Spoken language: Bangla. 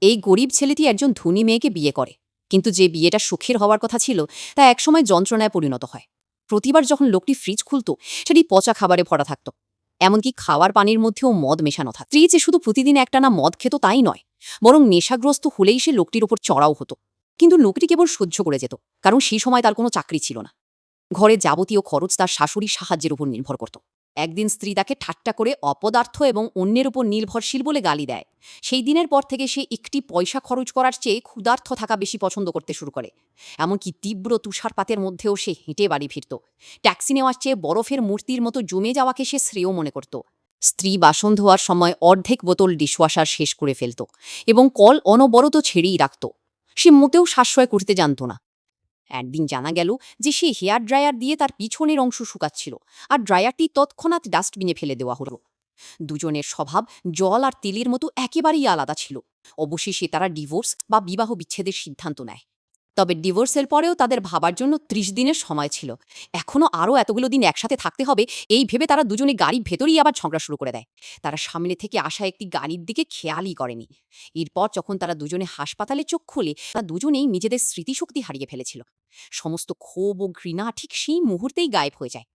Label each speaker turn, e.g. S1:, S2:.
S1: এই গরিব ছেলেটি একজন ধনী মেয়েকে বিয়ে করে, কিন্তু যে বিয়েটা সুখের হওয়ার কথা ছিল তা একসময় যন্ত্রণায় পরিণত হয়। প্রতিবার যখন লোকটি ফ্রিজ খুলত, সেটি পচা খাবারে ভরা থাকত। এমনকি খাওয়ার পানির মধ্যেও মদ মেশানো থাকত। স্ত্রী যে শুধু প্রতিদিন একটানা মদ খেত তাই নয়, বরং নেশাগ্রস্ত হলেই সে লোকটির ওপর চড়াও হতো। কিন্তু লোকটি কেবল সহ্য করে যেত, কারণ সেই সময় তার কোনো চাকরি ছিল না। ঘরে যাবতীয় খরচ তার শাশুড়ির সাহায্যের উপর নির্ভর করত। একদিন স্ত্রী তাকে ঠাট্টা করে অপদার্থ এবং অন্যের উপর নির্ভরশীল বলে গালি দেয়। সেই দিনের পর থেকে সে একটি পয়সা খরচ করার চেয়ে ক্ষুধার্থ থাকা বেশি পছন্দ করতে শুরু করে। এমনকি তীব্র তুষারপাতের মধ্যেও সে হেঁটে বাড়ি ফিরত। ট্যাক্সি নেওয়ার চেয়ে বরফের মূর্তির মতো জমে যাওয়াকে সে শ্রেয় মনে করত। স্ত্রী বাসন ধোয়ার সময় অর্ধেক বোতল ডিশওয়াশার শেষ করে ফেলত এবং কল অনবরত ছেড়েই রাখত। সে মোটেও সাশ্রয় করতে জানত না। একদিন জানা গেল যে সে হেয়ার ড্রায়ার দিয়ে তার পিছনের অংশ শুকাচ্ছিল, আর ড্রায়ারটি তৎক্ষণাৎ ডাস্টবিনে ফেলে দেওয়া হলো। দুজনের স্বভাব জল আর তেলের মতো একেবারেই আলাদা ছিল। অবশেষে তারা ডিভোর্স বা বিবাহ বিচ্ছেদের সিদ্ধান্ত নেয়। তবে ডিভোর্সের পরেও তাদের ভাবার জন্য ৩০ দিনের সময় ছিল। এখনও আরও এতগুলো দিন একসাথে থাকতে হবে, এই ভেবে তারা দুজনে গাড়ির ভেতরেই আবার ঝগড়া শুরু করে দেয়। তারা সামনে থেকে আসা একটি গাড়ির দিকে খেয়ালই করেনি। এরপর যখন তারা দুজনে হাসপাতালে চোখ খুলে, তারা দুজনেই নিজেদের স্মৃতিশক্তি হারিয়ে ফেলেছিল। সমস্ত ক্ষোভ ও ঘৃণা ঠিক সেই মুহূর্তেই গায়েব হয়ে যায়।